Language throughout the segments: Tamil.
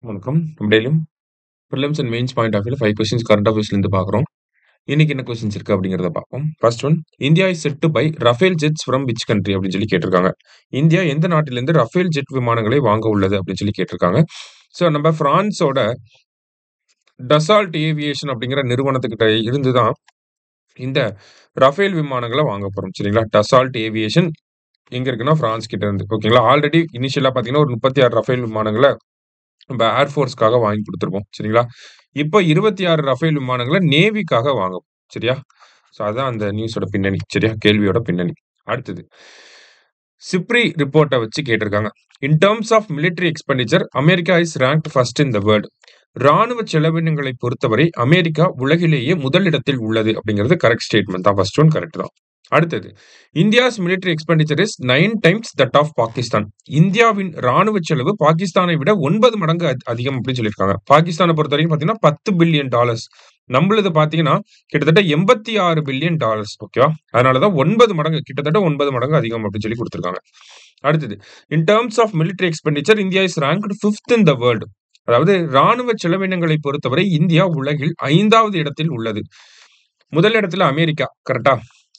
வணக்கம். நம்ம டெய்லியும் prelims and mains point of வியூல 5 கொஸ்டின்ஸ் கரண்ட் அஃபேர்ஸ்லேருந்து பார்க்குறோம். இன்னைக்கு என்ன கொஸ்டின்ஸ் இருக்கு அப்படிங்கிறத பார்ப்போம். First one, India is set to buy Rafale jets from which country அப்படின்னு சொல்லி கேட்டிருக்காங்க. இந்தியா எந்த நாட்டிலிருந்து ரஃபேல் ஜெட் விமானங்களை வாங்க உள்ளது அப்படின்னு சொல்லி கேட்டிருக்காங்க. ஸோ நம்ம பிரான்ஸோட டசால்ட் ஏவியேஷன் அப்படிங்கிற நிறுவனத்துக்கிட்ட இருந்து தான் இந்த ரஃபேல் விமானங்களை வாங்க போறோம். சரிங்களா? டசால்ட் ஏவியேஷன் எங்க இருக்குன்னா பிரான்ஸ் கிட்ட இருந்து. ஓகேங்களா? ஆல்ரெடி இனிஷியலா பார்த்தீங்கன்னா ஒரு 36 ரஃபேல் விமானங்களை நம்ம ஏர்ஃபோர்ஸ்க்காக வாங்கி கொடுத்துருப்போம். சரிங்களா? இப்போ 26 ரஃபேல் விமானங்கள நேவிக்காக வாங்கும். சரியா? ஸோ அதான் அந்த நியூஸோட பின்னணி. சரியா? கேள்வியோட பின்னணி. அடுத்தது, சிப்ரி ரிப்போர்ட்ட வச்சு கேட்டிருக்காங்க. In terms of military expenditure America is ranked first in the world. ராணுவ செலவினங்களை பொறுத்தவரை அமெரிக்கா உலகிலேயே முதலிடத்தில் உள்ளது அப்படிங்கிறது கரெக்ட் ஸ்டேட்மெண்ட் தான். ஃபர்ஸ்ட் ஒன் கரெக்ட் தான். அடுத்தது, India's military expenditure is 9 times that of Pakistan. இந்தியாவின் ராணுவ செலவு பாகிஸ்தானை விட 9 மடங்கு அதிகம் அப்படின்னு சொல்லியிருக்காங்க. பாகிஸ்தானை பொறுத்த வரைக்கும் பார்த்தீங்கன்னா $10 பில்லியன். நம்மளது பார்த்தீங்கன்னா கிட்டத்தட்ட $86 பில்லியன். ஓகேவா? அதனாலதான் 9 மடங்கு, கிட்டத்தட்ட 9 மடங்கு அதிகம் அப்படின்னு சொல்லி கொடுத்திருக்காங்க. அடுத்தது, in terms of military expenditure India is ranked 5th in the world. அதாவது ராணுவ செலவினங்களை பொறுத்தவரை இந்தியா உலகில் 5வது இடத்தில் உள்ளது. முதல் இடத்துல அமெரிக்கா, கரெக்டா?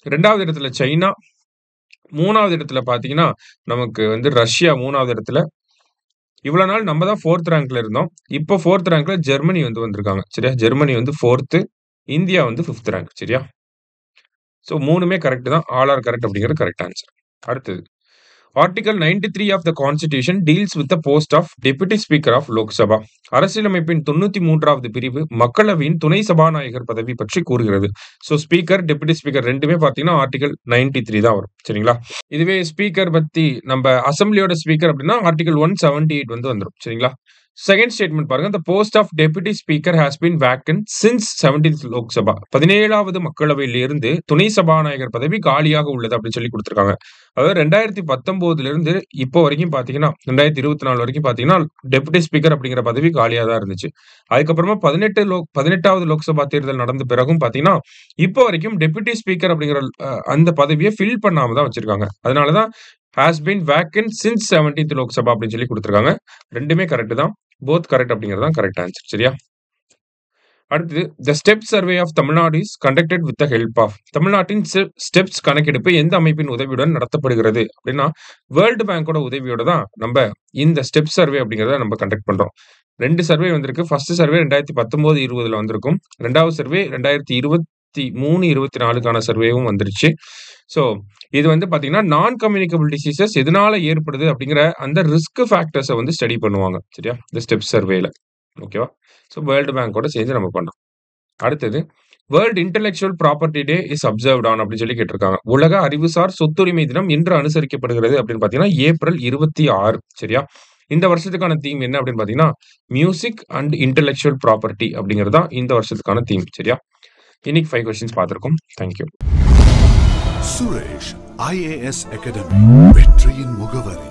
2வது இடத்துல சைனா, 3வது இடத்துல பாத்தீங்கன்னா நமக்கு ரஷ்யா 3வது இடத்துல. இவ்வளவு நாள் நம்ம தான் 4th ரேங்க்ல இருந்தோம். இப்போ 4th ரேங்க்ல ஜெர்மனி வந்திருக்காங்க. சரியா? Germany 4th, India 5th rank. சரியா? சோ 3மே கரெக்ட் தான். ஆல் ஆர் கரெக்ட் அப்படிங்கிறது கரெக்ட் ஆன்சர். அடுத்தது, article 93 of the constitution deals with the post of deputy speaker of Lok Sabha. அரசியலமைப்பின் 93வது பிரிவு மக்களவையின் துணை சபாநாயகர் பதவி பற்றி கூறுகிறது. சோ ஸ்பீக்கர், டெபுட்டி ஸ்பீக்கர் ரெண்டுமே பாத்தீங்கன்னா ஆர்டிகல் 93 தான் வரும். சரிங்களா? இதுவே ஸ்பீக்கர் பத்தி நம்ம அசம்பிளியோட ஸ்பீக்கர் அப்படின்னா ஆர்டிகல் 178 வந்துரும். சரிங்களா? செகண்ட் ஸ்டேட்மெண்ட் பாருங்க. the post of deputy speaker has been vacant since 17th Lok Sabha. 17வது மக்களவையில இருந்து துணை சபாநாயகர் பதவி காலியாக உள்ளது அப்படின்னு சொல்லி கொடுத்திருக்காங்க. அதாவது 2019 இருந்து இப்போ வரைக்கும் பாத்தீங்கன்னா 2024 வரைக்கும் பாத்தீங்கன்னா டெபுட்டி ஸ்பீக்கர் அப்படிங்கிற பதவி காலியா தான் இருந்துச்சு. அதுக்கப்புறமா 18வது லோக்சபா தேர்தல் நடந்த பிறகும் பாத்தீங்கன்னா இப்போ வரைக்கும் டெபுட்டி ஸ்பீக்கர் அப்படிங்கிற அந்த பதவியை ஃபில் பண்ணாம தான் வச்சிருக்காங்க. அதனாலதான் has been vacant since 17th Lok Sabha அப்படின்னு சொல்லி கொடுத்திருக்காங்க. ரெண்டுமே கரெக்ட் தான். போத் கரெக்ட் அப்படிங்கிறது தான் கரெக்ட் ஆன்சர். சரியா? அடுத்தது, the step survey of Tamil Nadu is conducted with the help of. தமிழ்நாட்டின் ஸ்டெப்ஸ் கணக்கெடுப்பு எந்த அமைப்பின் உதவியுடன் நடத்தப்படுகிறது அப்படின்னா வேர்ல்டு பேங்கோட உதவியோட தான் நம்ம இந்த ஸ்டெப் சர்வே அப்படிங்கிறத நம்ம கண்டக்ட் பண்றோம். 2 சர்வே வந்திருக்கு. ஃபர்ஸ்ட் சர்வே 2019-20 வந்திருக்கும். 2வது சர்வே 2023-24 சர்வேவும் வந்துருச்சு. சோ இது பாத்தீங்கன்னா நான் கம்யூனிகபிள் டிசீசஸ் எதனால ஏற்படுது அப்படிங்கிற அந்த ரிஸ்க் ஃபேக்டர்ஸை ஸ்டடி பண்ணுவாங்க. சரியா? இந்த ஸ்டெப் சர்வேல. ஓகேவா? சோ வேர்ல்டு பேங்கோட சேர்ந்து நம்ம பண்றோம். அடுத்தது, world intellectual property day is observed on அப்படின்னு சொல்லி கேட்டிருக்காங்க. உலக அறிவுசார் சொத்துரிமை தினம் என்று அனுசரிக்கப்படுகிறது அப்படின்னு பாத்தீங்கன்னா ஏப்ரல் 26. சரியா? இந்த வருஷத்துக்கான தீம் என்ன அப்படின்னு பாத்தீங்கன்னா மியூசிக் அண்ட் இன்டெலெக்சுவல் ப்ராப்பர்ட்டி அப்படிங்கிறது தான் இந்த வருஷத்துக்கான தீம். சரியா? இன்னைக்கு 5 கொஸ்டின்ஸ் பார்த்திருக்கோம். தேங்க்யூ. சுரேஷ் IAS அகாடமி, வெற்றியின் முகவரி.